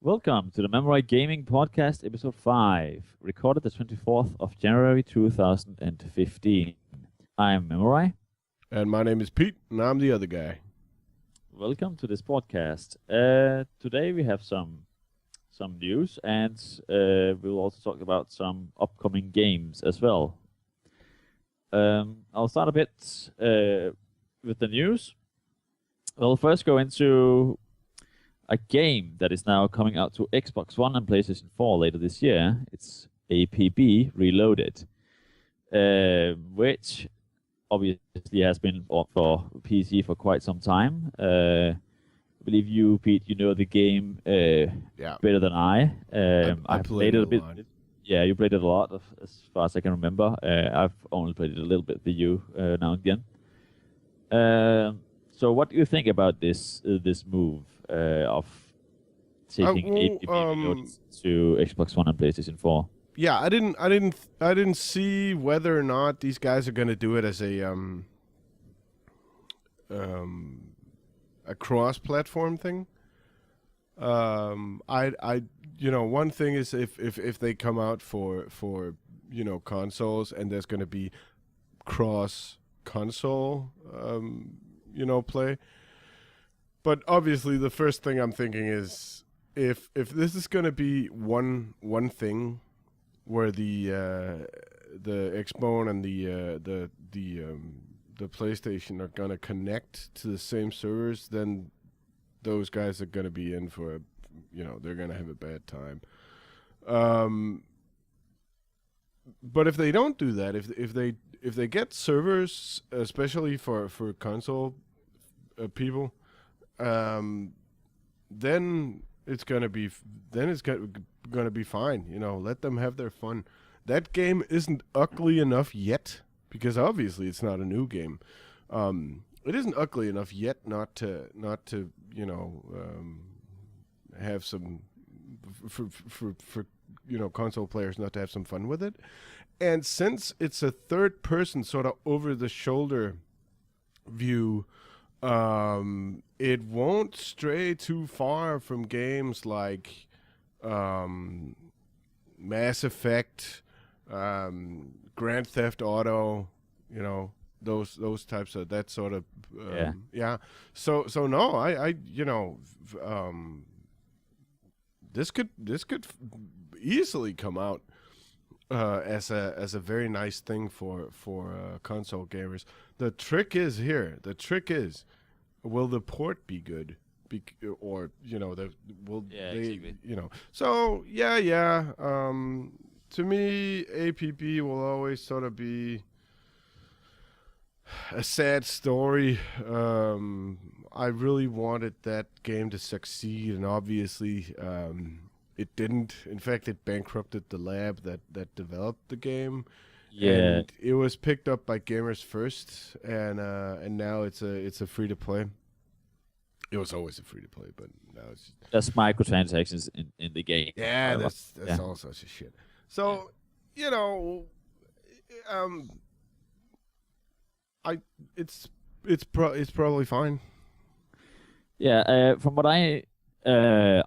Welcome to the Mamurai Gaming Podcast, episode 5, recorded the 24th of January 2015. I'm Mamurai. And my name is Pete, and I'm the other guy. Welcome to this podcast. Today we have some news, and we'll also talk about some upcoming games as well. I'll start a bit with the news. We'll first go into a game that is now coming out to Xbox One and PlayStation 4 later this year. It's APB Reloaded, which obviously has been for PC for quite some time. I believe you, Pete, you know the game better than I. I played it a lot. Yeah, you played it a lot, as far as I can remember. I've only played it a little bit with you now and again. So what do you think about this move of taking APB Reloaded to Xbox One and PlayStation 4? Yeah, I didn't see whether or not these guys are going to do it as a cross-platform thing. One thing is if they come out for consoles and there's going to be cross-console play. But obviously, the first thing I'm thinking is if this is going to be one thing where the Xbone and the PlayStation are going to connect to the same servers, then those guys are going to be in for they're going to have a bad time. But if they don't do that, if they get servers, especially for console people, then it's gonna be fine. Let them have their fun. That game isn't ugly enough yet, because obviously it's not a new game. It isn't ugly enough yet not to have some for console players not to have some fun with it. And since it's a third person sort of over the shoulder view, it won't stray too far from games like Mass Effect, Grand Theft Auto, those types of that sort of yeah. So no, I this could easily come out as a very nice thing for console gamers. The trick is, will the port be good? Or Exactly. So yeah. To me, APB will always sort of be a sad story. I really wanted that game to succeed, and obviously it didn't. In fact, it bankrupted the lab that developed the game. Yeah, And it was picked up by Gamers First, and now it's a free to play. It was always a free to play, but now it's there's microtransactions in the game. that's all sorts of shit. So it's probably fine. Yeah, from what I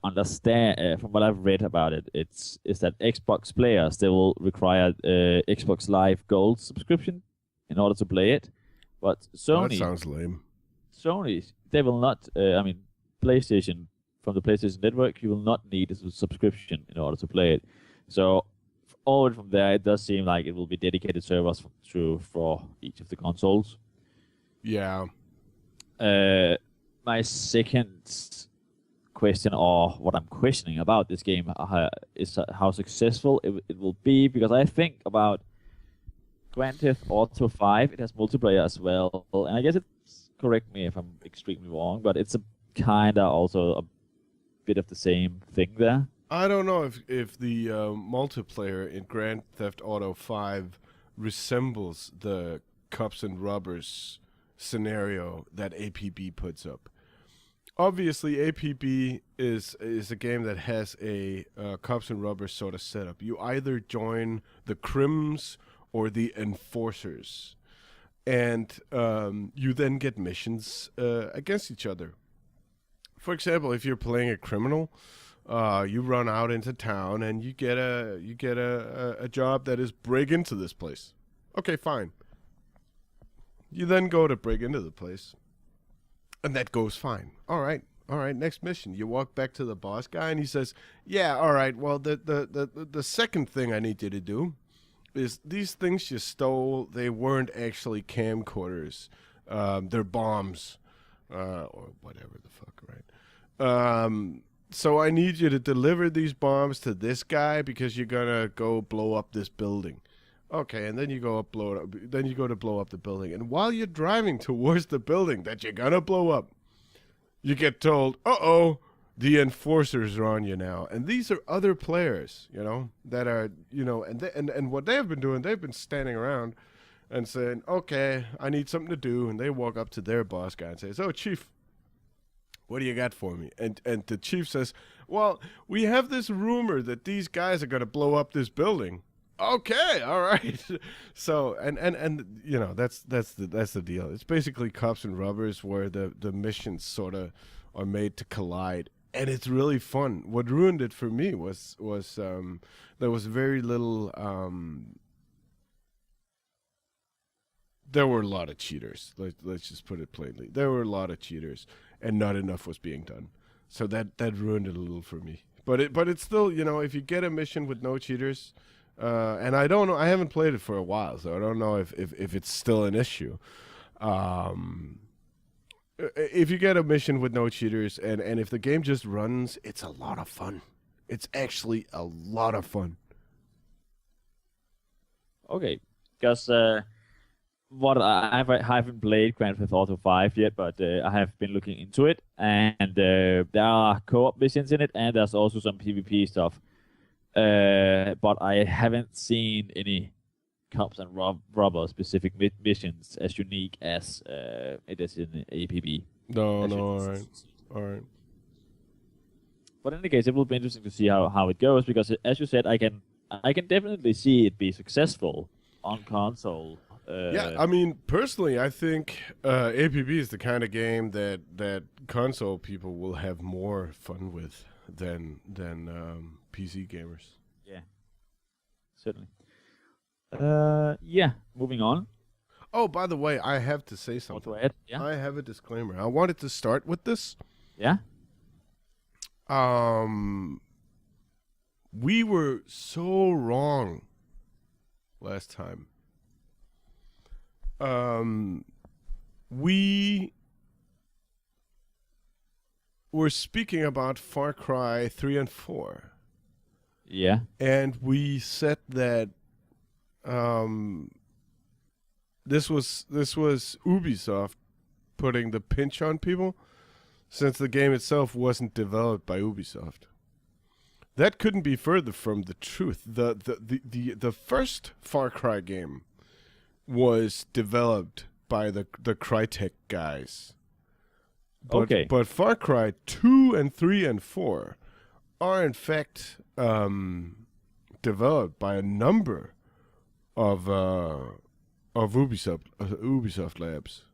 understand, from what I've read about it, is that Xbox players, they will require Xbox Live Gold subscription in order to play it, but That sounds lame. Sony, they will not. PlayStation, from the PlayStation Network, you will not need a subscription in order to play it. So all from there, it does seem like it will be dedicated servers for each of the consoles. Yeah. My second question, or what I'm questioning about this game, is how successful it will be, because I think about Grand Theft Auto 5, it has multiplayer as well, and I guess correct me if I'm extremely wrong, but it's a kinda also a bit of the same thing there. I don't know if the multiplayer in Grand Theft Auto 5 resembles the cops and robbers scenario that APB puts up. Obviously, APB is a game that has a cops and robbers sort of setup. You either join the Crims or the Enforcers, and you then get missions against each other. For example, if you're playing a criminal, You run out into town and you get a job that is break into this place. Okay, fine. You then go to break into the place, and that goes fine. All right, next mission. You walk back to the boss guy, and he says, "Yeah, all right. Well, the second thing I need you to do is these things you stole. They weren't actually camcorders. They're bombs, or whatever the fuck, right? So I need you to deliver these bombs to this guy because you're gonna go blow up this building." Okay, and then you go up, blow it up. Then you go to blow up the building, and while you're driving towards the building that you're gonna blow up, you get told, "Uh-oh, the enforcers are on you now." And these are other players, that are, and what they have been doing, they've been standing around and saying, "Okay, I need something to do," and they walk up to their boss guy and says, "Oh, Chief, what do you got for me?" And the chief says, "Well, we have this rumor that these guys are gonna blow up this building." Okay, all right. So and that's the deal. It's basically cops and rubbers where the missions sort of are made to collide, and it's really fun. What ruined it for me was there was very little. There were a lot of cheaters. Let's just put it plainly. There were a lot of cheaters, and not enough was being done. So that ruined it a little for me. But it's still, if you get a mission with no cheaters. And I don't know. I haven't played it for a while, so I don't know if it's still an issue. If you get a mission with no cheaters, and if the game just runs, it's a lot of fun. It's actually a lot of fun. Okay, because what I haven't played Grand Theft Auto 5 yet, but I have been looking into it, and there are co-op missions in it, and there's also some PvP stuff. But I haven't seen any cops and robber specific missions as unique as it is in APB. No, all right. But in any case, it will be interesting to see how it goes because, as you said, I can definitely see it be successful on console. Yeah, I mean, personally, I think APB is the kind of game that console people will have more fun with than PC gamers. Yeah, certainly. Yeah, moving on. Oh, by the way, I have to say something. What to add? Yeah. I have a disclaimer. I wanted to start with this. Yeah. We were so wrong last time. We were speaking about Far Cry 3 and 4. Yeah. And we said that this was Ubisoft putting the pinch on people since the game itself wasn't developed by Ubisoft. That couldn't be further from the truth. The first Far Cry game was developed by the Crytek guys. But Far Cry 2 and 3 and 4 are in fact developed by a number of Ubisoft labs.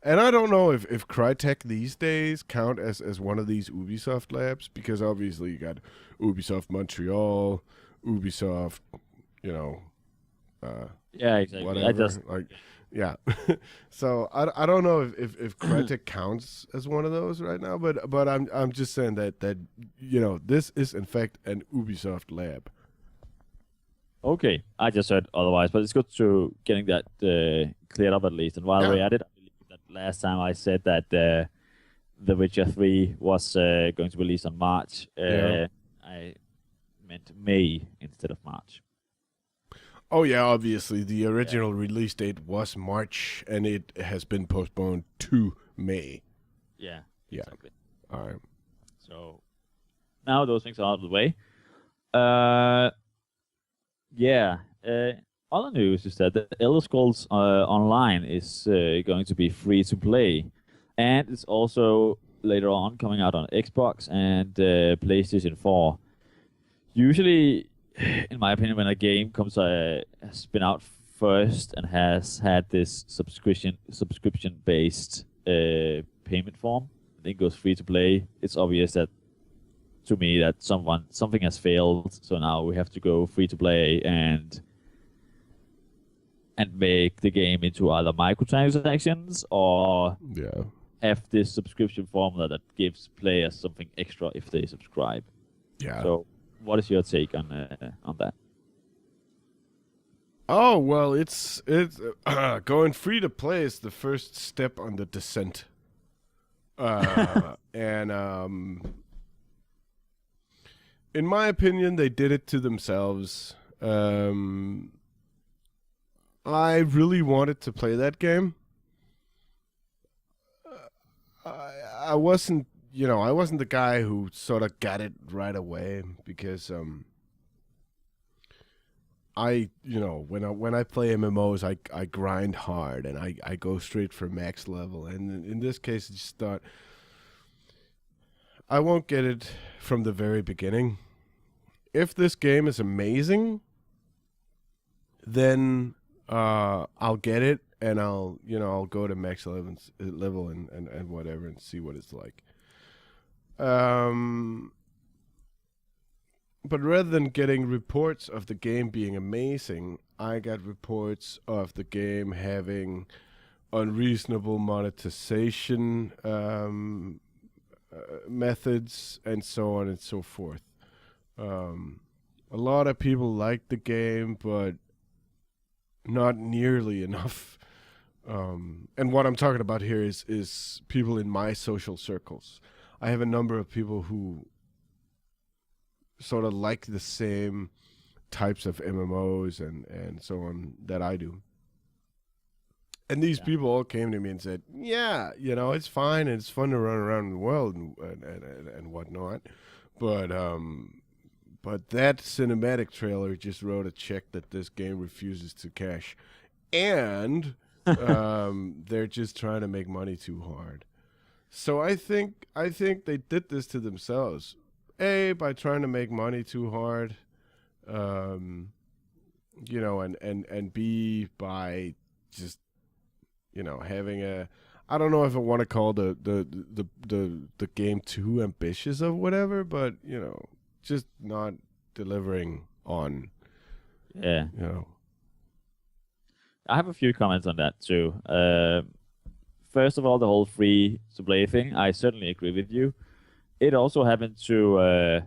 And I don't know if Crytek these days count as one of these Ubisoft labs, because obviously you got Ubisoft Montreal, Ubisoft, yeah, exactly. whatever. Yeah. So I don't know if Crytek counts as one of those right now, but I'm just saying that this is in fact an Ubisoft lab. Okay, I just heard otherwise, but it's good to getting that cleared up at least. And while we're at it, I believe that last time I said that The Witcher 3 was going to release on March. I meant May instead of March. Oh yeah, obviously the original release date was March, and it has been postponed to May. Yeah. Exactly. All right. So now those things are out of the way. Other news is that the Elder Scrolls Online is going to be free to play, and it's also later on coming out on Xbox and PlayStation 4. Usually, in my opinion, when a game has been out first and has had this subscription-based payment form, and then goes free to play, it's obvious that to me that something has failed, so now we have to go free to play and make the game into either microtransactions or Yeah. have this subscription formula that gives players something extra if they subscribe. Yeah. So, what is your take on that? Oh well, it's going free to play is the first step on the descent. And in my opinion, they did it to themselves. I really wanted to play that game. I wasn't, I wasn't the guy who sort of got it right away because when I play MMOs, I grind hard and I go straight for max level. And in this case, I just thought I won't get it from the very beginning. If this game is amazing, then I'll get it and I'll go to max level and whatever and see what it's like. But rather than getting reports of the game being amazing, I got reports of the game having unreasonable monetization methods and so on and so forth. A lot of people liked the game, but not nearly enough. And what I'm talking about here is people in my social circles. I have a number of people who sort of like the same types of MMOs and so on that I do. And these people all came to me and said, yeah, it's fine and it's fun to run around the world and whatnot. But that cinematic trailer just wrote a check that this game refuses to cash. And they're just trying to make money too hard. So I think they did this to themselves. A, by trying to make money too hard, and B, by just, having I don't know if I want to call the game too ambitious or whatever, but, just not delivering on, Yeah. I have a few comments on that too. First of all, the whole free to play thing, I certainly agree with you. It also happened to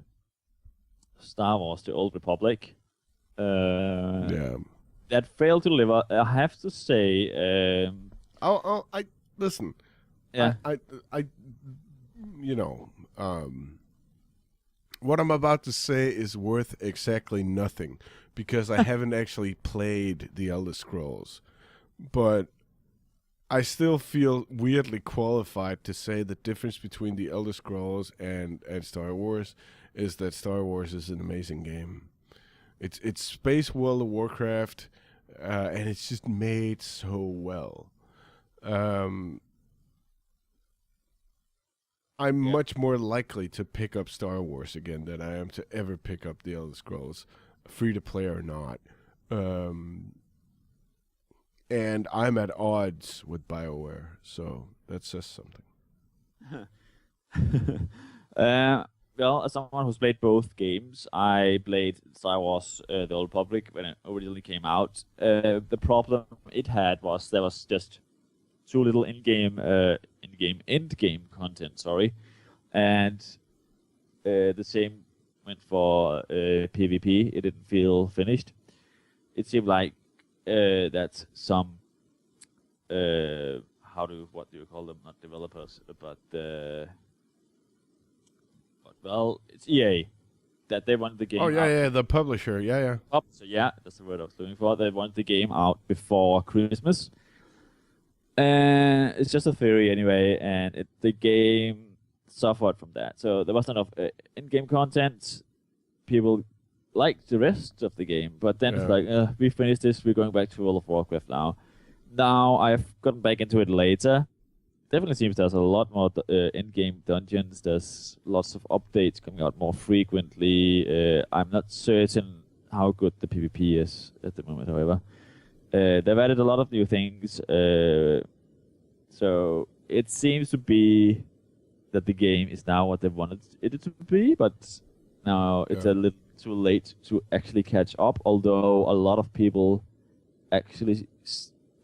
Star Wars: The Old Republic. That failed to deliver. I have to say. I listen. Yeah. What I'm about to say is worth exactly nothing because I haven't actually played The Elder Scrolls, but I still feel weirdly qualified to say the difference between The Elder Scrolls and Star Wars is that Star Wars is an amazing game. It's Space World of Warcraft, and it's just made so well. I'm much more likely to pick up Star Wars again than I am to ever pick up The Elder Scrolls, free to play or not. And I'm at odds with BioWare, so that says something. Well, as someone who's played both games, I played Star Wars: The Old Republic when it originally came out. The problem it had was there was just too little end-game content. Sorry, and the same went for PvP. It didn't feel finished. It seemed like that some what do you call them? Not developers, but well, it's EA that they wanted the game. Oh out. the publisher, yeah. So yeah, that's the word I was looking for. They wanted the game out before Christmas. It's just a theory anyway, and the game suffered from that. So there wasn't enough in-game content. People liked the rest of the game, but then it's like, we finished this, we're going back to World of Warcraft now. Now I've gotten back into it later. Definitely seems there's a lot more in-game dungeons. There's lots of updates coming out more frequently. I'm not certain how good the PvP is at the moment, however. They've added a lot of new things. So it seems to be that the game is now what they wanted it to be, but now it's Yeah. a little too late to actually catch up. Although a lot of people actually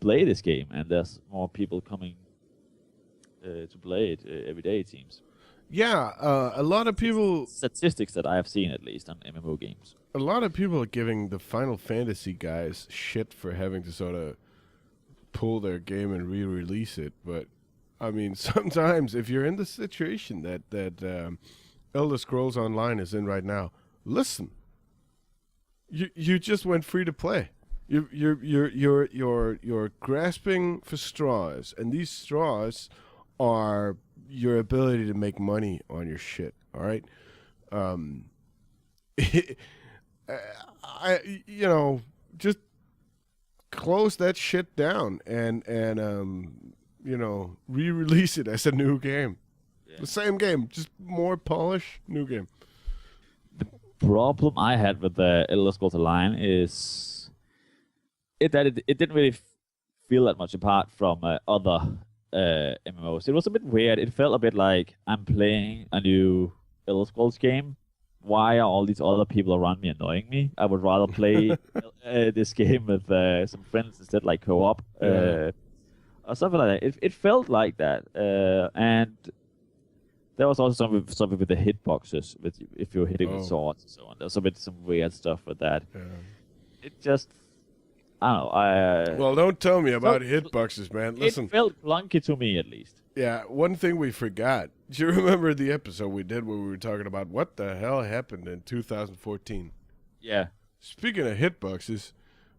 play this game, and there's more people coming to play it every day. It seems. Yeah, a lot of people, Statistics that I have seen, at least on MMO games. a lot of people are giving the Final Fantasy guys shit for having to sort of pull their game and re-release it. But I mean, sometimes if you're in the situation that Elder Scrolls Online is in right now, listen, you just went free to play. You're grasping for straws, and these straws are your ability to make money on your shit. All right. Just close that shit down and re-release it as a new game. Yeah. The same game, just more polish, new game. Problem I had with the Elder Scrolls Online is it didn't really feel that much apart from other MMOs. It was a bit weird. It felt a bit like I'm playing a new Elder Scrolls game. Why are all these other people around me annoying me? I would rather play this game with some friends instead, like co-op or something like that. It felt like that, and there was also something with the hitboxes, with if you're hitting with swords and so on. There's some weird stuff with that. Yeah. It just, I don't know. Well, don't tell me about hitboxes, man. Listen. It felt clunky to me, at least. Yeah, one thing we forgot. Do you remember the episode we did where we were talking about what the hell happened in 2014? Yeah. Speaking of hitboxes,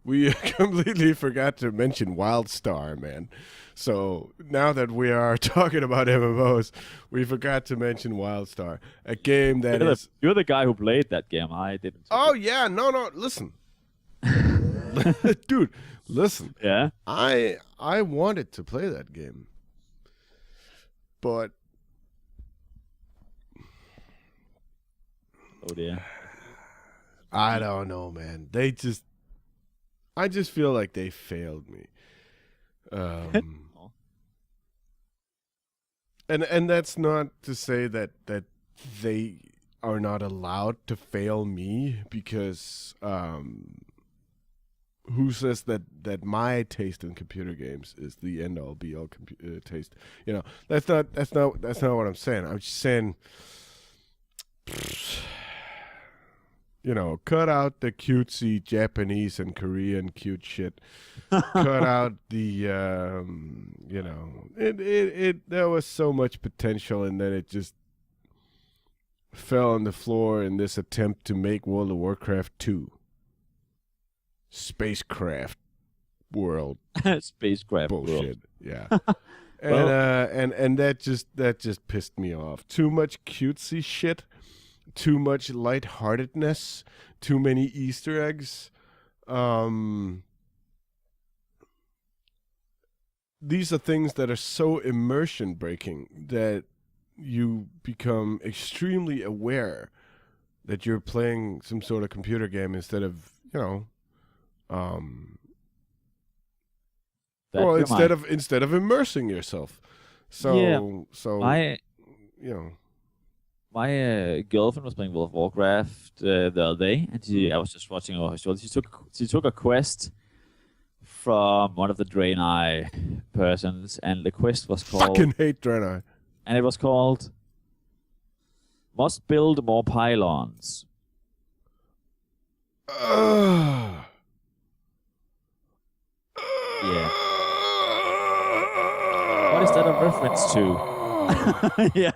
we completely forgot to mention WildStar, man. So now that we are talking about MMOs, we forgot to mention WildStar, a game that is... You're the guy who played that game. I didn't. Oh, yeah. No. Listen. Dude, listen. Yeah? I wanted to play that game. But... Oh, dear. I don't know, man. I just feel like they failed me. And that's not to say that they are not allowed to fail me, because who says that my taste in computer games is the end all be all taste? You know, that's not what I'm saying. I'm just saying, you know, cut out the cutesy Japanese and Korean cute shit. Cut out the, there was so much potential, and then it just fell on the floor in this attempt to make World of Warcraft 2. Spacecraft world. Spacecraft bullshit. world. Yeah. And that just pissed me off. Too much cutesy shit. Too much lightheartedness, too many Easter eggs. These are things that are so immersion breaking that you become extremely aware that you're playing some sort of computer game instead of, instead of immersing yourself. So My girlfriend was playing World of Warcraft the other day, and I was just watching her. She took a quest from one of the Draenei persons, and the quest was called... Fucking hate Draenei. And it was called "Must Build More Pylons." Yeah. What is that a reference to? Yeah.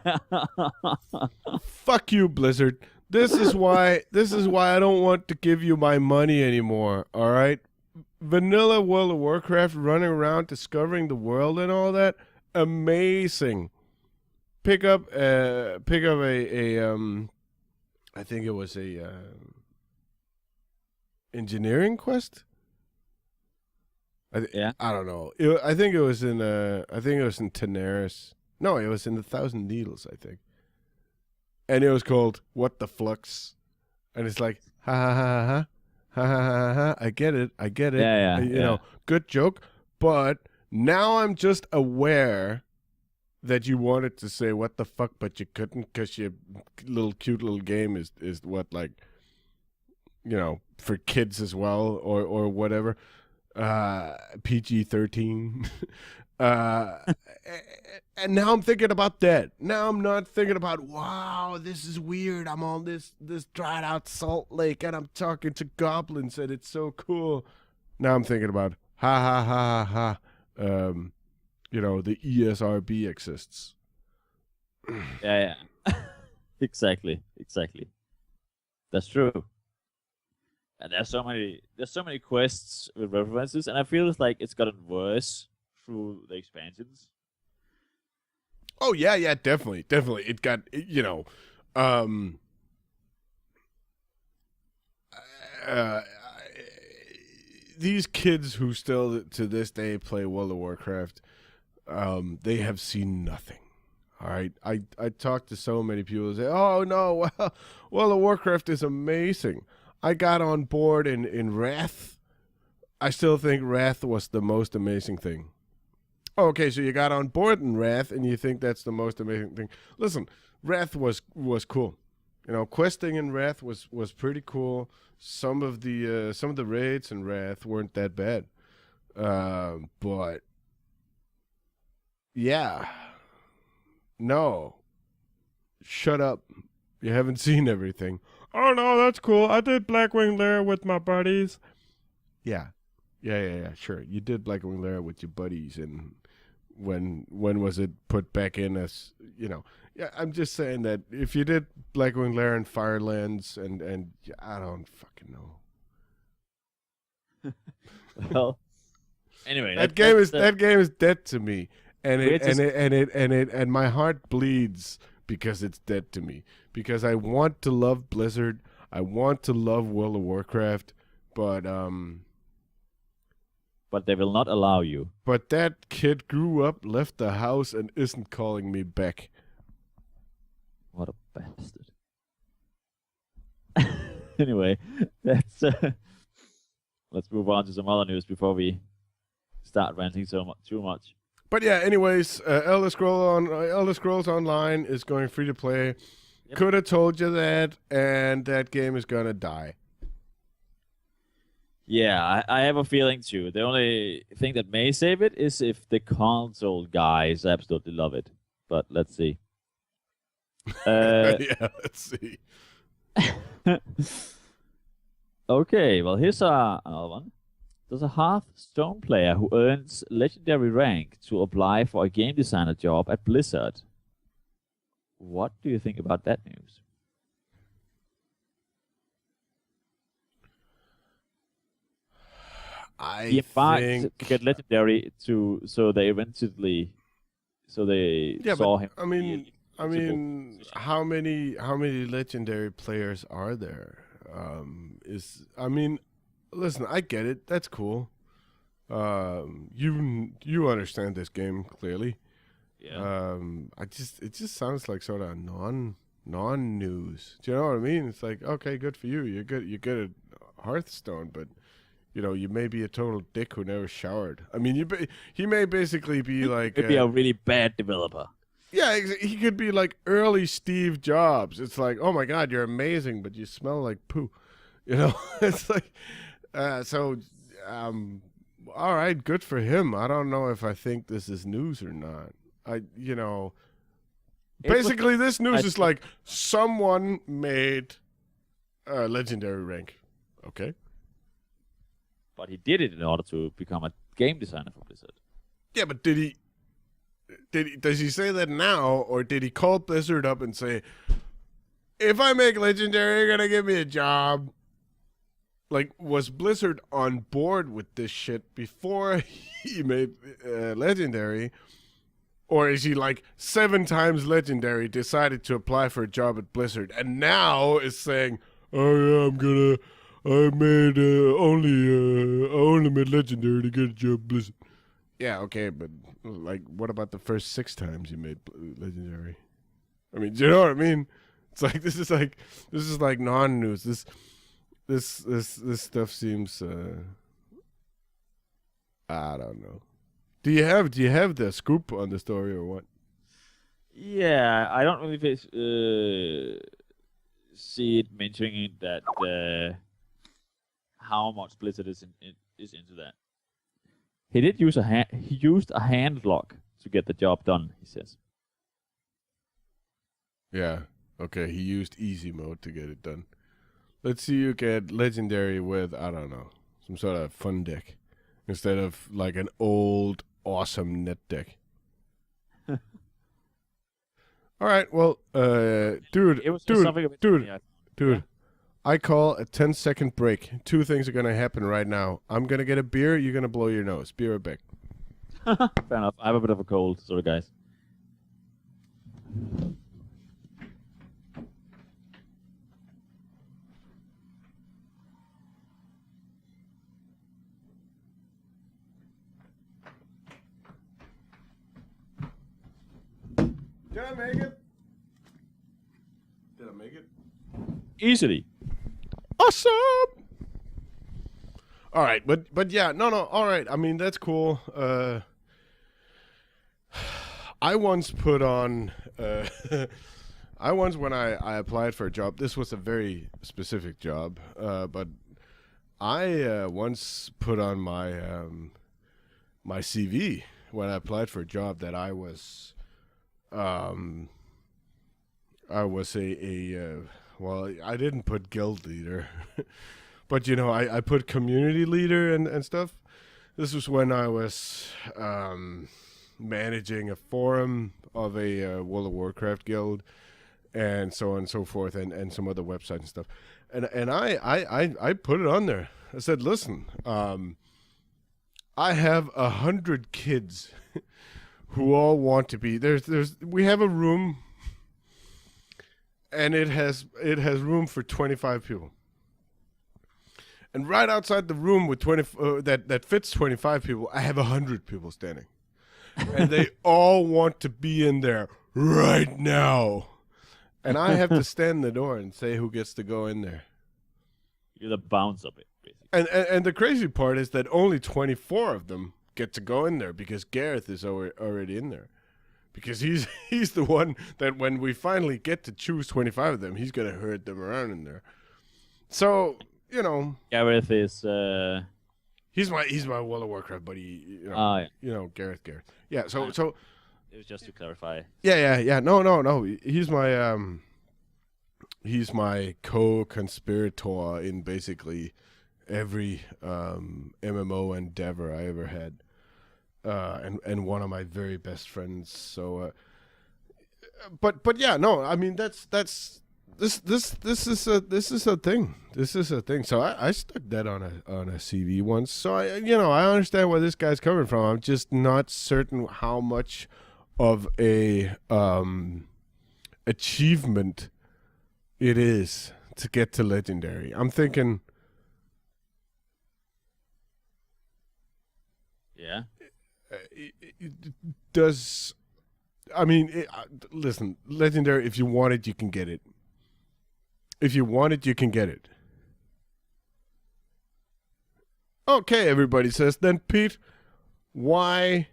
Fuck you, Blizzard. This is why I don't want to give you my money anymore, all right? Vanilla World of Warcraft, running around discovering the world and all that, amazing. Pick up a I think it was a engineering quest. I don't know. I think it was in Tenaris. No, it was in the Thousand Needles, I think. And it was called "What the Flux," and it's like, ha ha ha ha ha ha ha ha. I get it. Yeah. You know, good joke. But now I'm just aware that you wanted to say what the fuck, but you couldn't because your cute little game is what, like, for kids as well, or whatever, PG-13. uh, and now I'm thinking about that. Now I'm not thinking about, wow, this is weird. I'm on this dried out salt lake and I'm talking to goblins and it's so cool. Now I'm thinking about, ha ha ha ha ha. The ESRB exists. Yeah. Exactly. That's true. And there's so many quests with references, and I feel it's like it's gotten worse through the expansions. Oh yeah, definitely. It got, uh, these kids who still to this day play World of Warcraft, they have seen nothing. All right, I talked to so many people who say, "Oh no, well, World of Warcraft is amazing. I got on board in Wrath. I still think Wrath was the most amazing thing." Okay, so you got on board in Wrath, and you think that's the most amazing thing. Listen, Wrath was cool. Questing in Wrath was pretty cool. Some of the raids in Wrath weren't that bad, but yeah, no, shut up. You haven't seen everything. Oh no, that's cool. I did Blackwing Lair with my buddies. Yeah, sure. You did Blackwing Lair with your buddies, and when was it put back in as, Yeah, I'm just saying that if you did Blackwing Lair and Firelands, and I don't fucking know. Well, anyway, that game is dead to me, and my heart bleeds because it's dead to me, because I want to love Blizzard, I want to love World of Warcraft, but they will not allow you. But that kid grew up, left the house, and isn't calling me back. What a bastard. Anyway, let's move on to some other news before we start ranting too much. But yeah, anyways, Elder Scrolls Online is going free to play. Yep. Could have told you that, and that game is gonna die. Yeah, I have a feeling too. The only thing that may save it is if the console guys absolutely love it. But let's see. Yeah, let's see. Okay, well, here's another one. There's a Hearthstone player who earns legendary rank to apply for a game designer job at Blizzard. What do you think about that news? I think to get legendary so they saw him. I mean, how many legendary players are there? Listen, I get it. That's cool. You understand this game clearly. Yeah. it just sounds like sort of non news. Do you know what I mean? It's like, okay, good for you. You're good at Hearthstone, but you may be a total dick who never showered. I mean, he may basically be like Could be a really bad developer. Yeah, he could be like early Steve Jobs. It's like, oh my God, you're amazing, but you smell like poo. It's like, all right, good for him. I don't know if I think this is news or not. Basically, this news is like someone made a legendary rank. Okay. But he did it in order to become a game designer for Blizzard. Yeah, but does he say that now, or did he call Blizzard up and say, if I make legendary, you're gonna give me a job? Like, was Blizzard on board with this shit before he made legendary? Or is he like 7 times legendary, decided to apply for a job at Blizzard, and now is saying, oh yeah, I only made legendary to get a job at Blizzard. Yeah, okay, but like, what about the first 6 times you made legendary? I mean, do you know what I mean? It's like this is like non-news. This stuff seems I don't know. Do you have the scoop on the story or what? Yeah, I don't really see it mentioning that how much Blizzard is into that. He did use he used a hand lock to get the job done. He says. Yeah. Okay, he used easy mode to get it done. Let's see you get legendary with, I don't know, some sort of fun deck instead of like an old awesome net deck. All right, well, dude, It was just something a bit funny, dude. I call a 10-second break. Two things are gonna happen right now. I'm gonna get a beer. You're gonna blow your nose. Be right back. Fair enough. I have a bit of a cold, sorry guys. Did I make it? Did I make it? Easily. Awesome. All right, but yeah, no, all right. I mean, that's cool. I once put on when I applied for a job, this was a very specific job, but I once put on my my CV when I applied for a job that I was well, I didn't put guild leader, but I put community leader and stuff. This was when I was managing a forum of a World of Warcraft guild, and so on and so forth, and some other websites and stuff. And I put it on there. I said, listen, I have 100 kids who all want to be we have a room, and it has room for 25 people. And right outside the room with 20 that fits 25 people, I have 100 people standing. And they all want to be in there right now. And I have to stand in the door and say who gets to go in there. You're the bounce of it, basically. And the crazy part is that only 24 of them get to go in there because Gareth is already in there. Because he's the one that when we finally get to choose 25 of them, he's going to herd them around in there. So, Gareth is he's my World of Warcraft buddy, yeah. Gareth. Yeah, so it was just to clarify. Yeah. No. He's my co-conspirator in basically every MMO endeavor I ever had, and one of my very best friends. So, but yeah, no. I mean this is a thing. This is a thing. So I stuck that on a CV once. So I understand where this guy's coming from. I'm just not certain how much of a achievement it is to get to legendary. I'm thinking, yeah. Listen, legendary. If you want it, you can get it. If you want it, you can get it. Okay, everybody says. Then Pete, why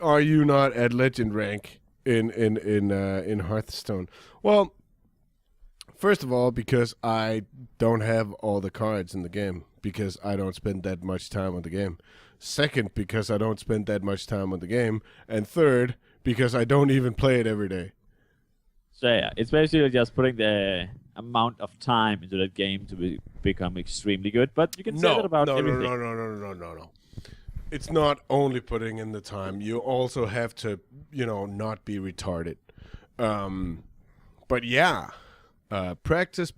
are you not at legend rank in Hearthstone? Well, first of all, because I don't have all the cards in the game, because I don't spend that much time on the game. Second, because I don't spend that much time on the game. And third, because I don't even play it every day. So yeah, it's basically just putting the amount of time into that game to become extremely good. But you can say that about everything. No. It's not only putting in the time. You also have to, not be retarded. But yeah, practice.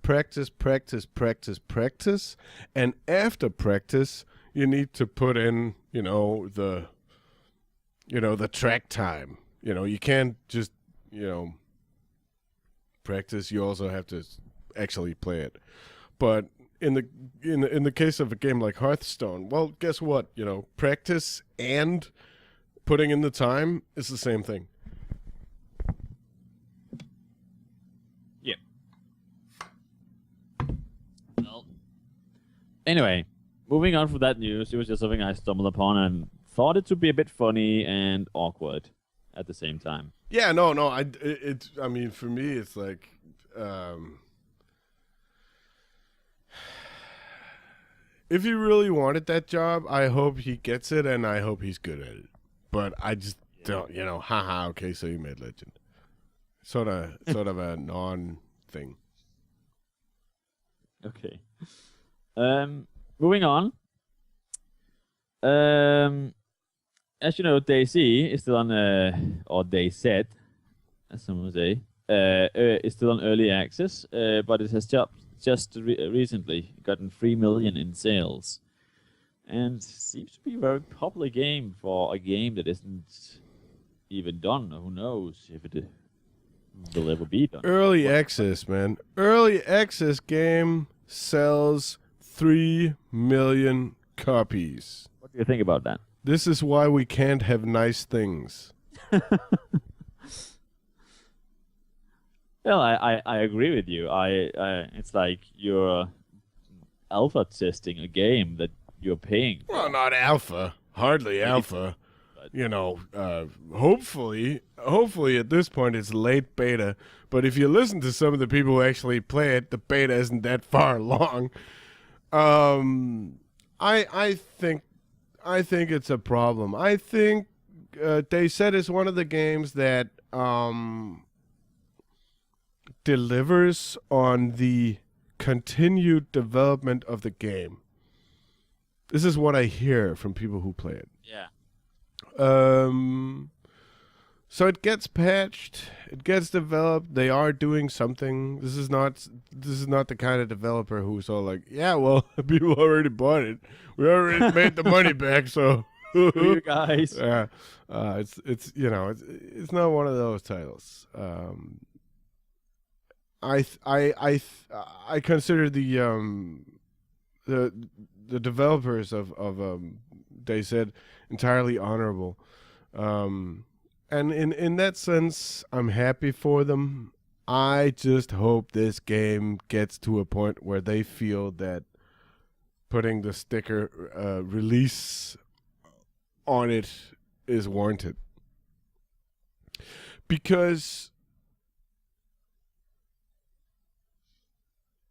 And after practice, you need to put in, the track time. You can't just, practice. You also have to actually play it. But in the case of a game like Hearthstone, well, guess what? Practice and putting in the time is the same thing. Yeah. Well. Anyway, moving on from that news, it was just something I stumbled upon and thought it to be a bit funny and awkward. at the same time. Yeah, no. I mean, for me, it's like, if he really wanted that job, I hope he gets it, and I hope he's good at it. But I just don't, haha, okay, so you made Legend. Sort of a non-thing. Okay. Moving on. As you know, DayZ is still on, or DayZ, as some would say, is still on early access, but it has just recently gotten 3 million in sales, and seems to be a very popular game for a game that isn't even done. Who knows if it will ever be done? Early access, man. Early access game sells 3 million copies. What do you think about that? This is why we can't have nice things. Well, I agree with you. It's like you're alpha testing a game that you're paying for. Well, not alpha. Hardly alpha. Hopefully at this point it's late beta. But if you listen to some of the people who actually play it, the beta isn't that far along. I think it's a problem. I think DayZ is one of the games that delivers on the continued development of the game. This is what I hear from people who play it. Yeah. So it gets patched, it gets developed. They are doing something. This is not the kind of developer who's all like, yeah, well, people already bought it. We already made the money back, so You guys. yeah. It's not one of those titles. I consider the developers of DayZ entirely honorable, and in that sense, I'm happy for them. I just hope this game gets to a point where they feel that putting the sticker release on it is warranted, because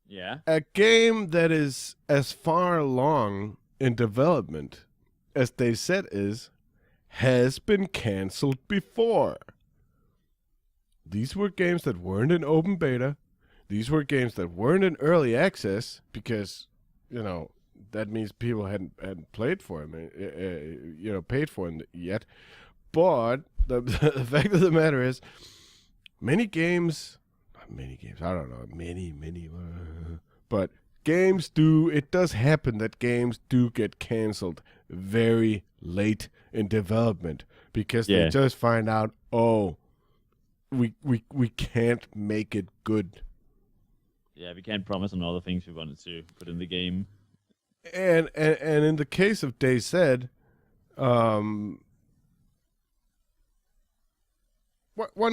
Yeah. a game that is as far along in development as DayZ is has been canceled before. These were games that weren't in open beta. These were games that weren't in early access because, that means people hadn't played for them, paid for them yet. But the fact of the matter is, many games, I don't know, but it does happen that games do get canceled very late in development because they just find out, we can't make it good. Yeah, we can't promise on all the things we wanted to put in the game. And in the case of DayZ, one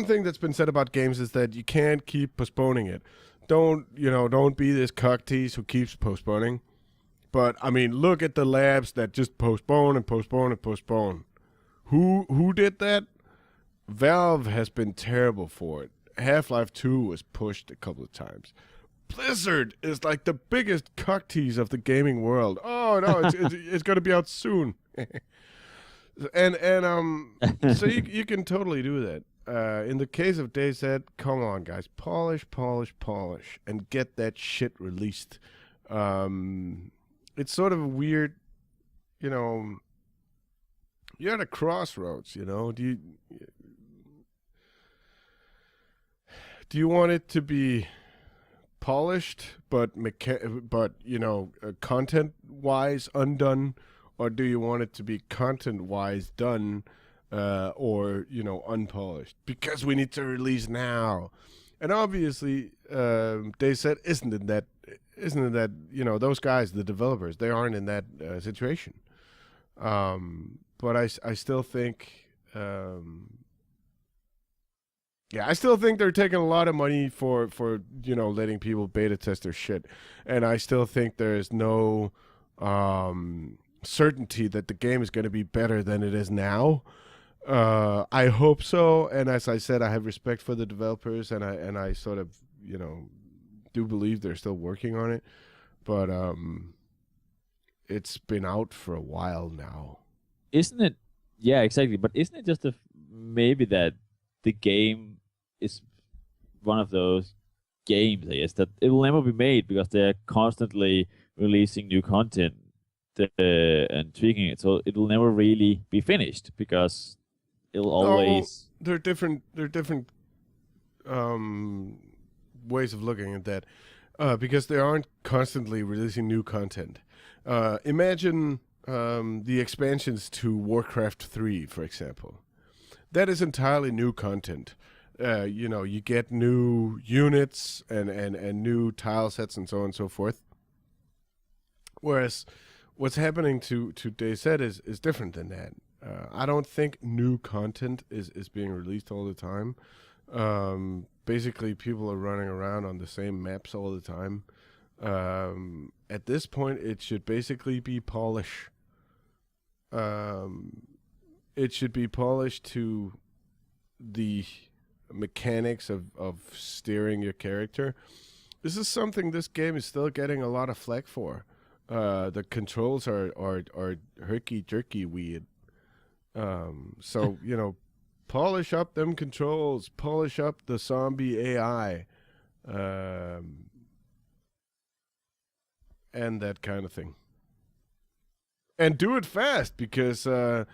thing that's been said about games is that you can't keep postponing it. Don't be this cocktease who keeps postponing. But I mean, look at the labs that just postpone and postpone and postpone. Who did that? Valve has been terrible for it. Half-Life 2 was pushed a couple of times. Blizzard is like the biggest cocktease of the gaming world. Oh no, it's going to be out soon. and so you can totally do that. In the case of DayZ, come on, guys, polish, and get that shit released. It's sort of a weird, you're at a crossroads. Do you want it to be polished, but content-wise undone, or do you want it to be content-wise done? Or unpolished, because we need to release now. And obviously DayZ isn't in that those guys, the developers, they aren't in that situation. But I still think I still think they're taking a lot of money for letting people beta test their shit, and I still think there's no certainty that the game is going to be better than it is now. I hope so, and as I said, I have respect for the developers, and I sort of do believe they're still working on it, but it's been out for a while now. Isn't it? Yeah, exactly. But isn't it just maybe that the game is one of those games, I guess, that it will never be made because they're constantly releasing new content and tweaking it, so it will never really be finished because it'll No, always. there are different ways of looking at that, because they aren't constantly releasing new content. Imagine the expansions to Warcraft 3, for example. That is entirely new content. You get new units and new tile sets and so on and so forth. Whereas what's happening to DayZ is different than that. I don't think new content is being released all the time. Basically, people are running around on the same maps all the time. At this point, it should basically be polish. It should be polished to the mechanics of steering your character. This is something this game is still getting a lot of flack for. The controls are herky jerky weird. So polish up them controls, polish up the zombie AI, and that kind of thing. And do it fast because I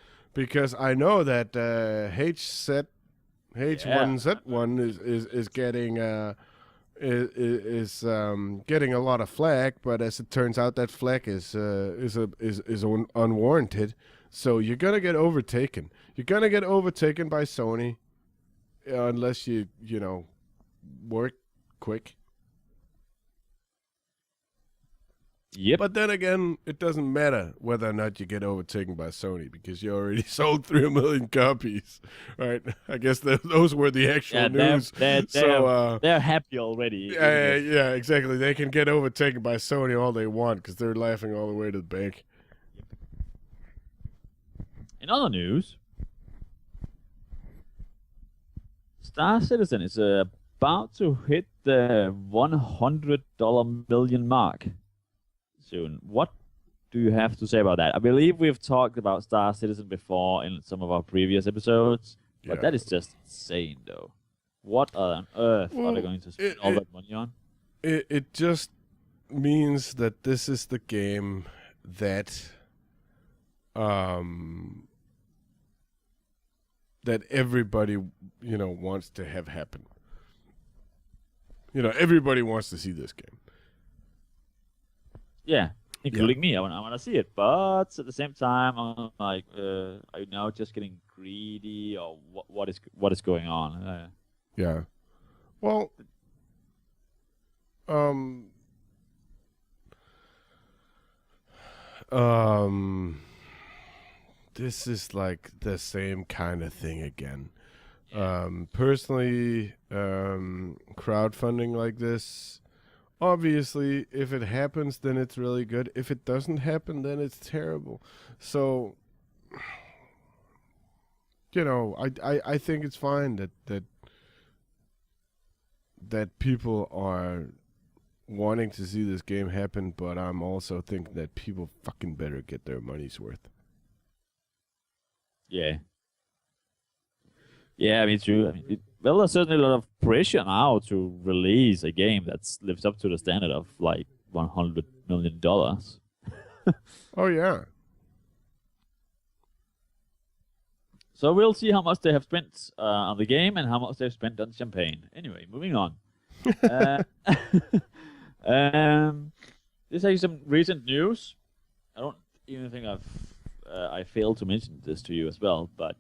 know that H1Z1 is getting getting a lot of flack, but as it turns out, that flack is unwarranted. So you're gonna get overtaken. You're gonna get overtaken by Sony, unless you work quick. Yep. But then again, it doesn't matter whether or not you get overtaken by Sony because you already sold 3 million copies, right? I guess those were the actual news. They're happy already. Yeah, exactly. They can get overtaken by Sony all they want because they're laughing all the way to the bank. In other news, Star Citizen is about to hit the $100 million mark soon. What do you have to say about that? I believe we've talked about Star Citizen before in some of our previous episodes, but that is just insane, though. What on earth are they going to spend all that money on? It just means that this is the game that that everybody wants to have happen. Everybody wants to see this game. Yeah, including me. I want to see it, but at the same time, I'm like, are you now just getting greedy, or what is going on? Yeah. Well, this is like the same kind of thing again. Personally, crowdfunding like this, obviously, if it happens, then it's really good. If it doesn't happen, then it's terrible. So, I think it's fine that people are wanting to see this game happen, but I'm also thinking that people fucking better get their money's worth. Yeah. Yeah, I mean, true. I mean, there's certainly a lot of pressure now to release a game that lives up to the standard of like $100 million. Oh, yeah. So we'll see how much they have spent on the game and how much they've spent on champagne. Anyway, moving on. This is some recent news. I don't even think I failed to mention this to you as well, but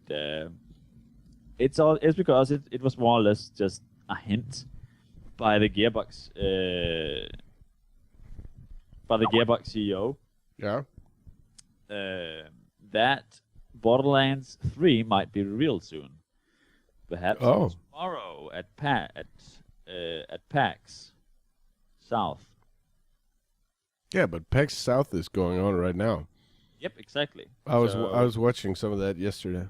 it's because it was more or less just a hint by the Gearbox CEO. Yeah. That Borderlands 3 might be revealed soon, perhaps tomorrow at PAX South. Yeah, but PAX South is going on right now. Yep, exactly. I was watching some of that yesterday.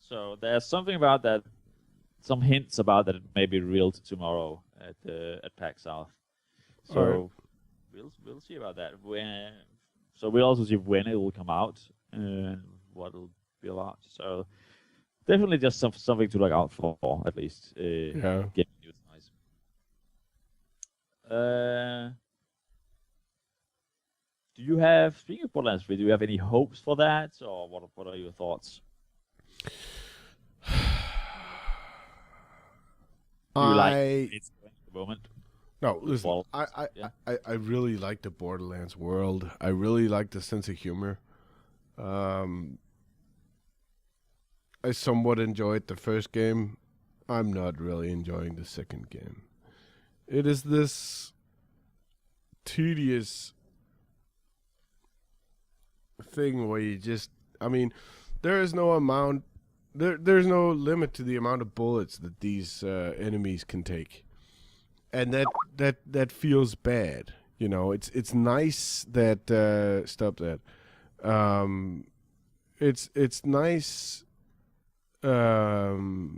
So there's something about that, some hints about that it may be real tomorrow at PAX South. All right. So we'll see about that. So we'll also see when it will come out and what it'll be about. So definitely just something to look out for at least. Yeah. Gaming news nice. Do you have, speaking of Borderlands 3, do you have any hopes for that, or what are your thoughts? Do you like it's going at the moment? No, With listen. Borderlands? Yeah. I really like the Borderlands world. I really like the sense of humor. Um, I somewhat enjoyed the first game. I'm not really enjoying the second game. It is this tedious thing where you just, I mean, there is no amount, there's no limit to the amount of bullets that these enemies can take, and that feels bad. You know, it's nice that stop that. It's nice to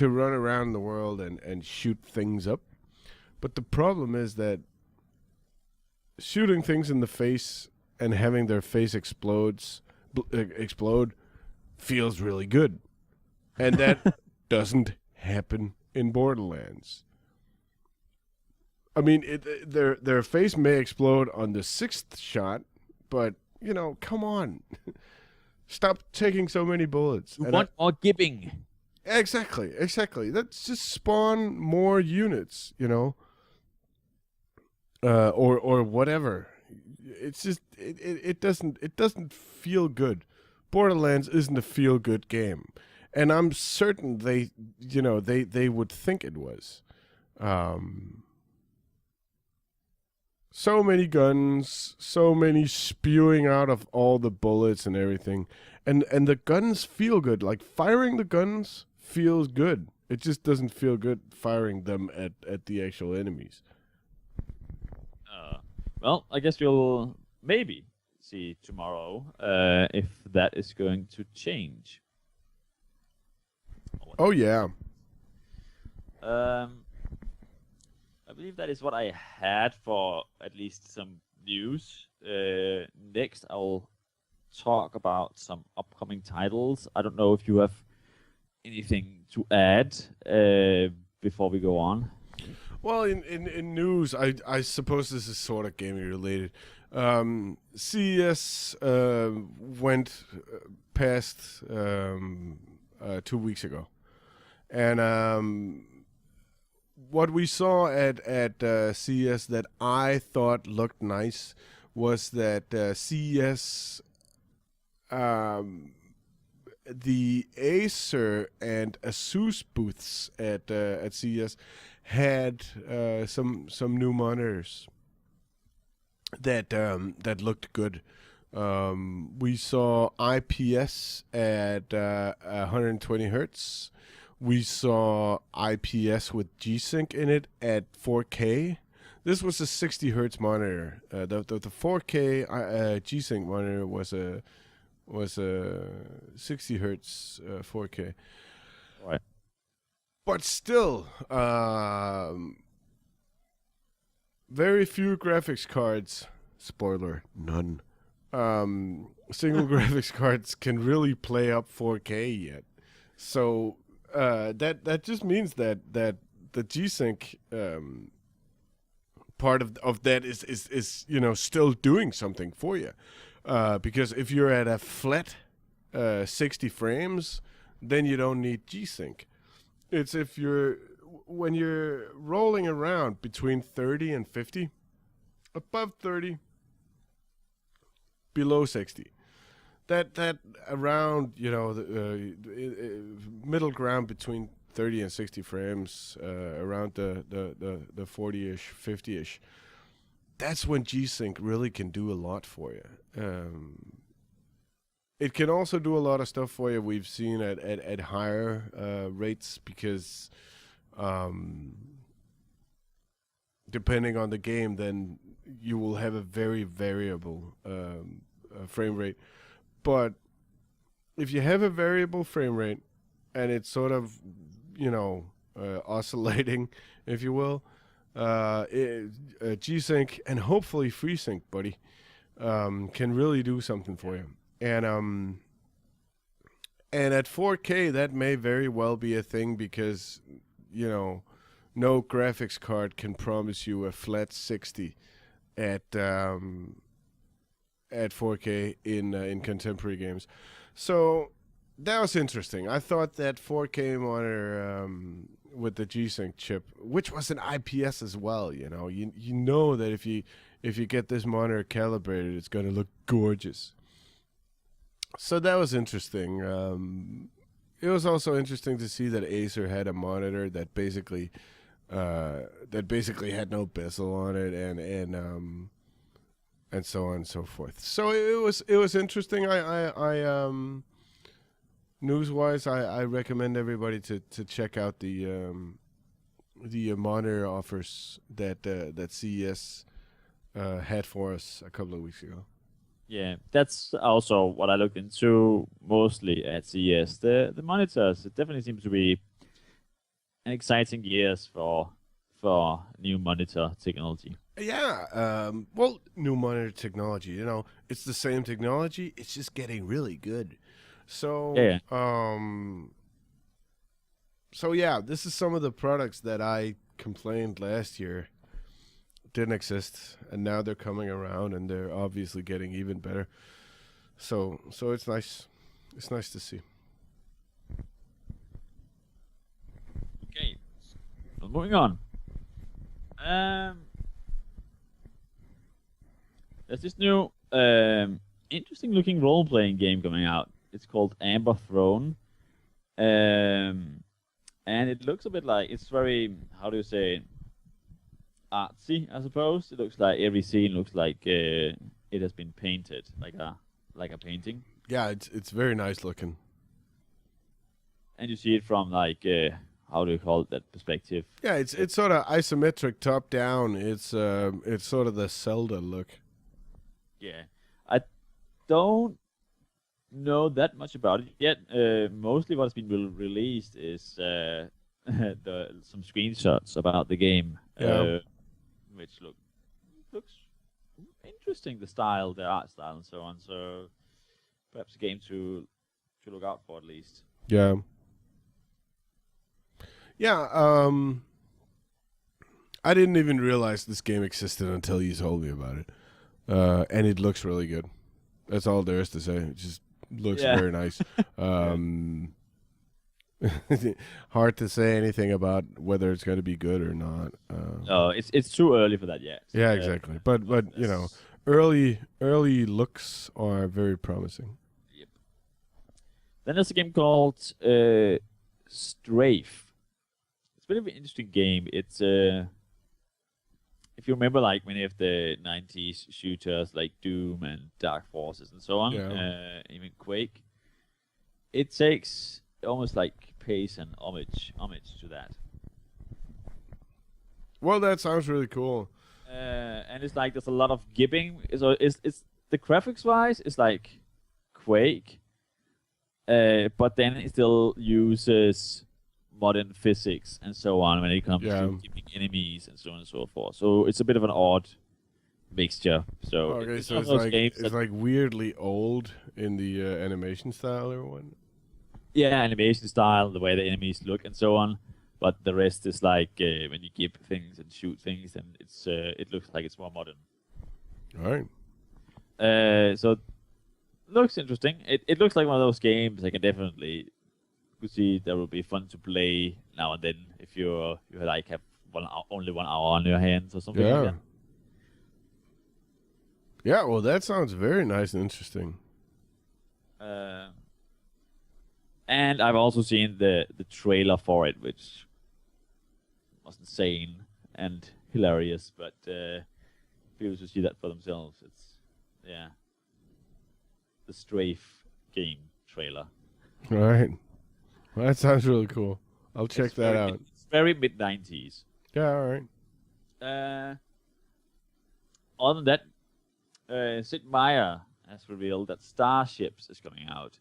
run around the world and shoot things up, but the problem is that shooting things in the face and having their face explode feels really good, and that doesn't happen in Borderlands. I mean, their face may explode on the sixth shot, but you know, come on, stop taking so many bullets. You want more giving. Exactly. Let's just spawn more units, you know, or whatever. It's just it doesn't feel good. Borderlands isn't a feel good game, and I'm certain they would think it was. So many guns, so many spewing out of all the bullets and everything, and the guns feel good. Like firing the guns feels good. It just doesn't feel good firing them at the actual enemies. Well, I guess we'll maybe see tomorrow if that is going to change. Oh yeah. I believe that is what I had for at least some news. Next, I'll talk about some upcoming titles. I don't know if you have anything to add before we go on. Well, in news, I suppose this is sort of gaming related. CES went past 2 weeks ago, and what we saw at CES that I thought looked nice was that CES, the Acer and Asus booths at CES had some new monitors that looked good. We saw IPS at 120 hertz. We saw IPS with G-Sync in it at 4K. This was a 60 hertz monitor. The 4K G-Sync monitor was a 60 hertz 4K. Right. But still, very few graphics cards. Spoiler: none. Single graphics cards can really play up 4K yet. So that just means that the G-Sync part of that is still doing something for you. Because if you're at a flat 60 frames, then you don't need G-Sync. It's when you're rolling around between 30 and 50, above 30, below 60. That around, the middle ground between 30 and 60 frames, around the 40-ish, 50-ish. That's when G-Sync really can do a lot for you. It can also do a lot of stuff for you. We've seen at higher rates because depending on the game, then you will have a very variable frame rate. But if you have a variable frame rate and it's sort of, oscillating, if you will, G-Sync and hopefully FreeSync, buddy, can really do something for you. And at 4K, that may very well be a thing because, no graphics card can promise you a flat 60 at 4K in contemporary games. So that was interesting. I thought that 4K monitor with the G-Sync chip, which was an IPS as well, you know that if you get this monitor calibrated, it's going to look gorgeous. So that was interesting. It was also interesting to see that Acer had a monitor that basically had no bezel on it, and so on and so forth. So it was interesting. I news-wise, I recommend everybody to check out the monitor offers that CES had for us a couple of weeks ago. Yeah, that's also what I looked into mostly at CES. The monitors, it definitely seems to be an exciting years for new monitor technology. Yeah, well, new monitor technology, it's the same technology, it's just getting really good. So, Yeah. yeah, this is some of the products that I complained last year didn't exist, and now they're coming around, and they're obviously getting even better. So it's nice. It's nice to see. Okay, so moving on. There's this new interesting looking role playing game coming out. It's called Amber Throne. And it looks a bit like, it's very, how do you say, artsy, I suppose. It looks like every scene looks like it has been painted like a painting. Yeah, it's very nice looking. And you see it from like how do you call it, that perspective? Yeah, it's sort of isometric top down. It's sort of the Zelda look. Yeah, I don't know that much about it yet. Mostly what's been released is some screenshots about the game, Yeah. which looks interesting. The style, the art style, and so on. So perhaps a game to look out for at least. Yeah. Yeah, I didn't even realize this game existed until you told me about it. And it looks really good. That's all there is to say. It just looks very nice. Hard to say anything about whether it's going to be good or not. No, it's too early for that yet. Yeah, exactly. But early looks are very promising. Yep. Then there's a game called Strafe. It's a bit of an interesting game. It's if you remember, like many of the '90s shooters, like Doom and Dark Forces and so on, even Quake, it takes almost like pays an homage to that. Well, that sounds really cool. And it's like there's a lot of gibbing. It's the graphics wise, it's like Quake, but then it still uses modern physics and so on when it comes to keeping enemies and so on and so forth. So it's a bit of an odd mixture. So it's like weirdly old in the animation style or what? Yeah, animation style, the way the enemies look and so on. But the rest is like when you give things and shoot things, and it looks like it's more modern. All right. So looks interesting. It looks like one of those games I can definitely see that will be fun to play now and then if you like have only 1 hour on your hands or something like that. Yeah, well, that sounds very nice and interesting. And I've also seen the trailer for it, which was insane and hilarious, but people should see that for themselves. It's the Strafe game trailer. All right. Well, that sounds really cool. I'll check that out. It's very mid-90s. Yeah, all right. Other than that, Sid Meier has revealed that Starships is coming out.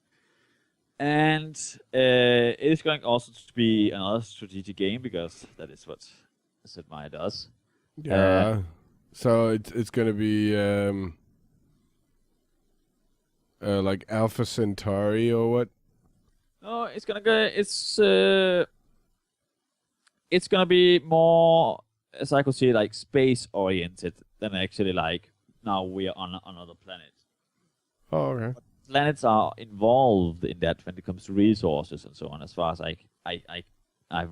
And it is going also to be another strategic game because that is what Sid Meier does. Yeah. So it's gonna be like Alpha Centauri or what? No, it's gonna be more, as I could see, like space oriented than actually like now we are on another planet. Oh, okay. Planets are involved in that when it comes to resources and so on, as far as I've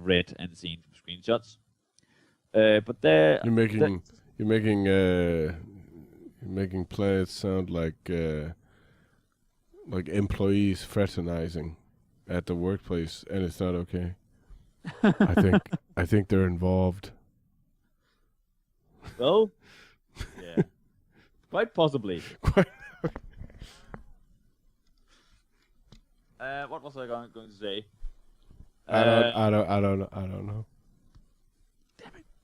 read and seen from screenshots. But there, You're making you're making you're making planets sound like employees fraternizing at the workplace, and it's not okay. I think they're involved. well, yeah, quite possibly. Quite. What was I going to say? I don't know.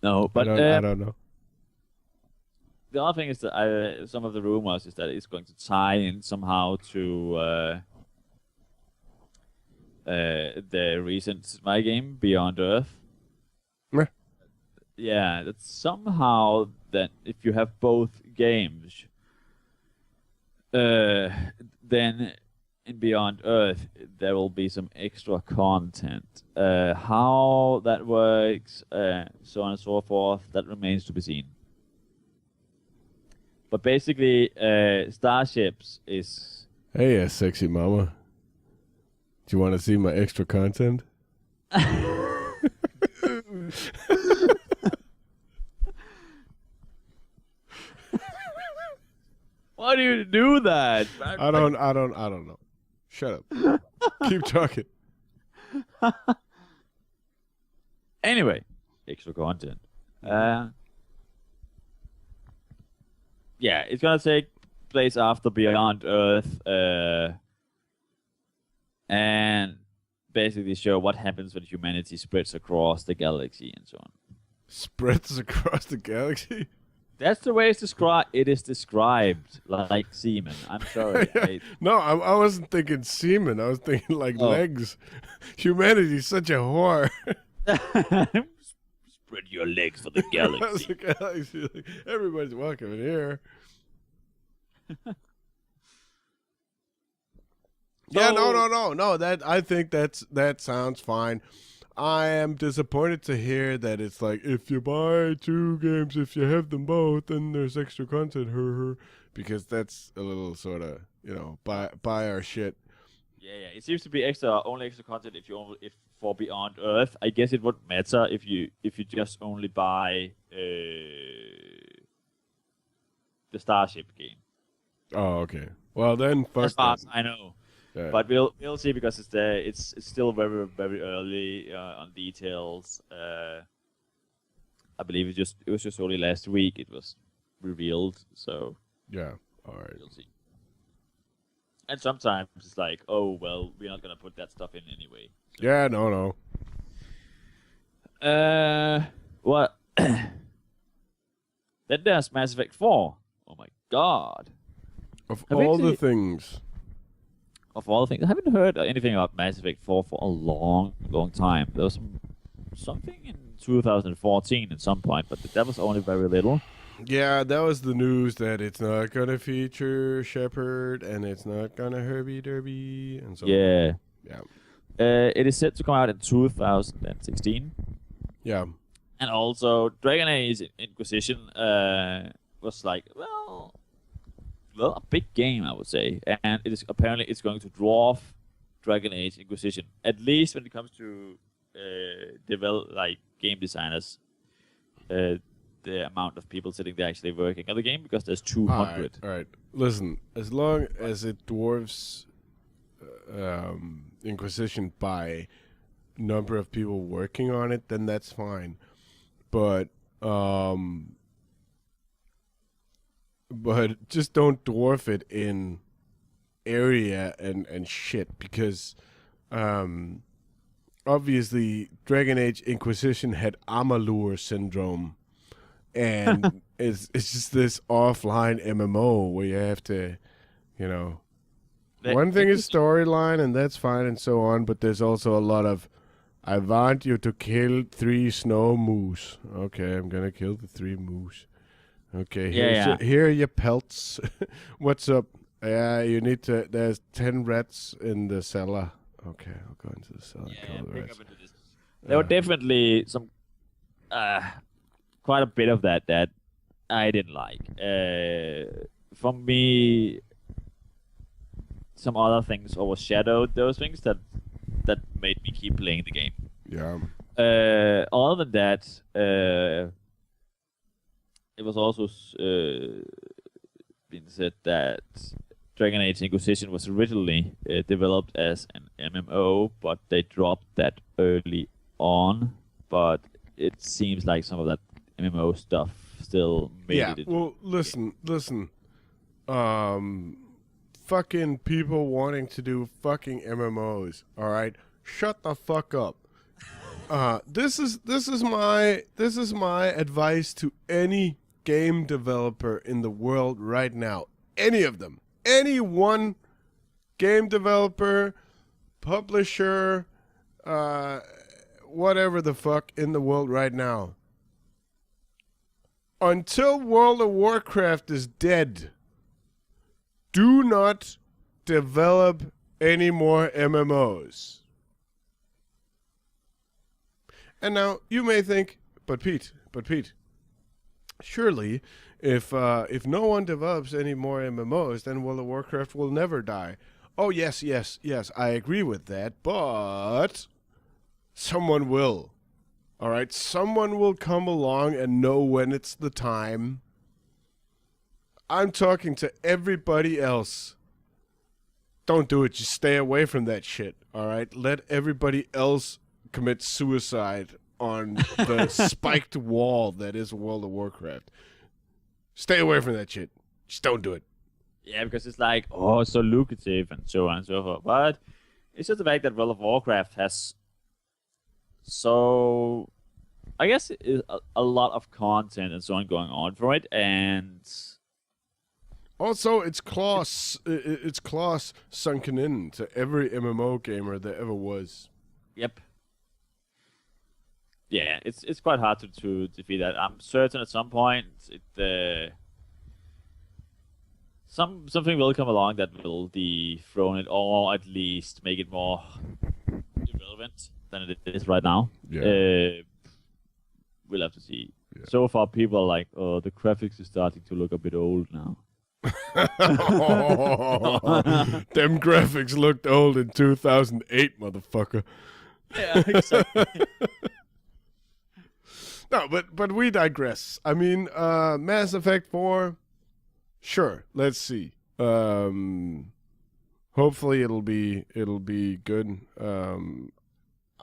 No, but I don't know. the other thing is that some of the rumors is that it's going to tie in somehow to the recent my game Beyond Earth. Meh. Yeah, that somehow that if you have both games, then in Beyond Earth there will be some extra content. How that works, so on and so forth, that remains to be seen. But basically, Starships is. Hey, sexy mama. Do you want to see my extra content? Why do you do that? I don't know. Shut up. Keep talking. Anyway, extra content. Yeah, it's gonna take place after Beyond Earth, and basically show what happens when humanity spreads across the galaxy and so on. Spreads across the galaxy? That's the way it's described. It is described like semen. I'm sorry. No, I wasn't thinking semen. I was thinking like legs. Humanity's such a whore. Spread your legs for the galaxy. The galaxy. Like, everybody's welcome in here. Yeah, no. That I think that sounds fine. I am disappointed to hear that it's like if you buy 2 games, if you have them both, then there's extra content. Because that's a little sort of buy our shit. Yeah. It seems to be only extra content if for Beyond Earth. I guess it wouldn't matter if you just only buy the Starship game. Oh, okay. Well then, fuck as far that. as I know. Yeah. But we'll see because it's still very very early on details. I believe it was just only last week it was revealed. So yeah, all right. We'll see. And sometimes it's like, oh well, we're not gonna put that stuff in anyway. So. Yeah, no. What? Then there's Mass Effect 4. Oh my god. Of all the things. Of all the things, I haven't heard anything about Mass Effect 4 for a long time. There was something in 2014 at some point, but that was only very little. Yeah, that was the news that it's not gonna feature Shepard and it's not gonna Herbie Derby and so. Yeah. Yeah. It is set to come out in 2016. Yeah. And also, Dragon Age Inquisition was like, well, a big game, I would say, and it is apparently it's going to dwarf Dragon Age Inquisition, at least when it comes to develop like game designers. The amount of people sitting there actually working on the game, because there's 200. All right. Listen, as long as it dwarfs Inquisition by number of people working on it, then that's fine. But just don't dwarf it in area and shit, because obviously Dragon Age Inquisition had Amalur syndrome, and it's just this offline MMO where you have to, No, One thing is storyline, and that's fine, and so on. But there's also a lot of, I want you to kill 3 snow moose. Okay, I'm gonna kill the 3 moose. Okay, here are your pelts. What's up? Yeah, you need to. There's 10 rats in the cellar. Okay, I'll go into the cellar and kill the rats. There were definitely some, quite a bit of that I didn't like. For me, some other things overshadowed those things that made me keep playing the game. Yeah. Other than that, it was also been said that Dragon Age Inquisition was originally developed as an MMO, but they dropped that early on. But it seems like some of that MMO stuff still made it. Yeah, well, listen. Fucking people wanting to do fucking MMOs, all right? Shut the fuck up. This is my advice to any game developer in the world right now. Any of them. Any one game developer, publisher, whatever the fuck in the world right now. Until World of Warcraft is dead, do not develop any more MMOs. And now you may think, but Pete, surely if no one develops any more MMOs, then World of Warcraft will never die. Oh yes, I agree with that, but someone will. All right, someone will come along and know when it's the time. I'm talking to everybody else. Don't do it. Just stay away from that shit. All right, let everybody else commit suicide on the spiked wall that is World of Warcraft. Stay away from that shit. Just don't do it. Yeah, because it's like, oh, so lucrative and so on and so forth. But it's just the fact that World of Warcraft has so, I guess, a lot of content and so on going on for it, and also it's claws sunken in to every MMO gamer there ever was. Yep. Yeah, it's quite hard to defeat that. I'm certain at some point something will come along that will dethrone it, or at least make it more irrelevant than it is right now. Yeah. We'll have to see. Yeah. So far, people are like, "Oh, the graphics is starting to look a bit old now." Them graphics looked old in 2008, motherfucker. Yeah, exactly. No, but we digress. I mean, Mass Effect 4, sure. Let's see. Hopefully it'll be good.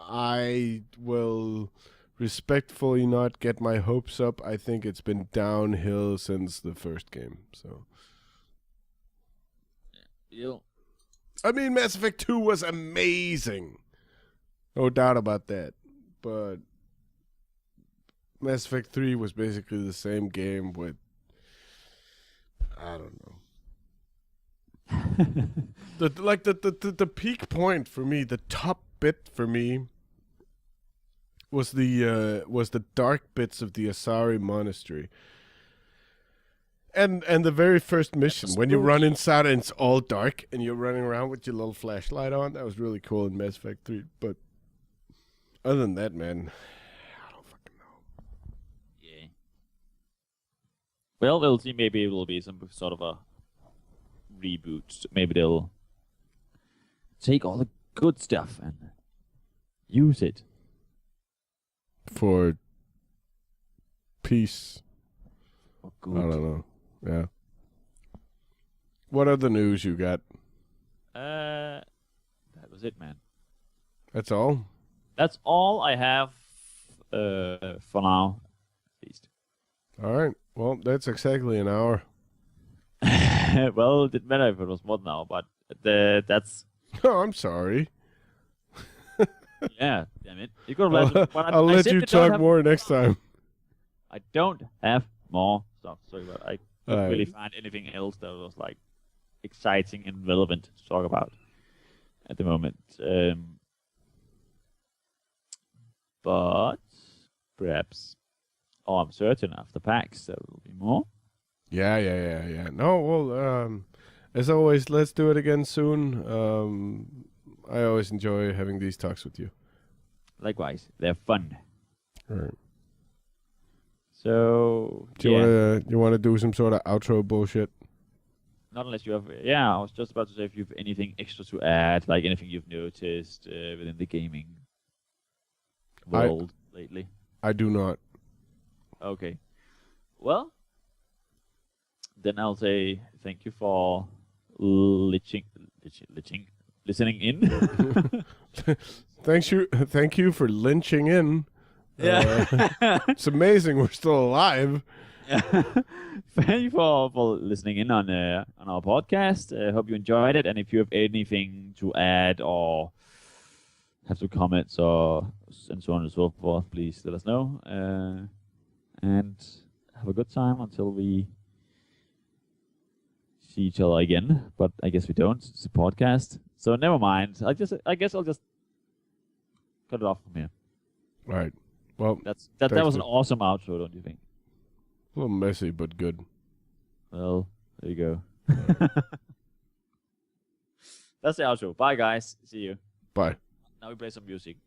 I will respectfully not get my hopes up. I think it's been downhill since the first game. So, yeah. I mean, Mass Effect 2 was amazing. No doubt about that. But Mass Effect 3 was basically the same game with, I don't know. the peak point for me, the top bit for me was the dark bits of the Asari monastery. And the very first mission, when you run inside and it's all dark and you're running around with your little flashlight on, that was really cool in Mass Effect 3. But other than that, man, I don't fucking know. Yeah. Well, we'll see. Maybe it will be some sort of a reboot. Maybe they'll take all the good stuff and use it for peace. Or good. I don't know. Yeah. What other news you got? That was it, man. That's all? That's all I have for now, at least. All right. Well, that's exactly an hour. Well, it didn't matter if it was more than an hour, but that's... Oh, I'm sorry. Yeah, damn it. You could have I'll let you talk more next time. I don't have more stuff. Sorry, but I couldn't right. really find anything else that was like exciting and relevant to talk about at the moment. But perhaps, I'm certain after PAX there will be more. Yeah. No, well, as always, let's do it again soon. I always enjoy having these talks with you. Likewise, they're fun. All right. So, Do you wanna do some sort of outro bullshit? not unless you have. Yeah, I was just about to say if you have anything extra to add, like anything you've noticed within the gaming world lately. I do not. Okay. Well, then I'll say thank you for listening in. Thank you for lynching in. Yeah. It's amazing we're still alive. Thank you for listening in on our podcast. I hope you enjoyed it. And if you have anything to add or have some comments and so on and so forth, please let us know. And have a good time until we see each other again. But I guess we don't. It's a podcast, so never mind. I guess I'll just cut it off from here. All right. Well, that was an awesome outro, don't you think? A little messy, but good. Well, there you go. That's the outro. Bye, guys. See you. Bye. Now we play some music.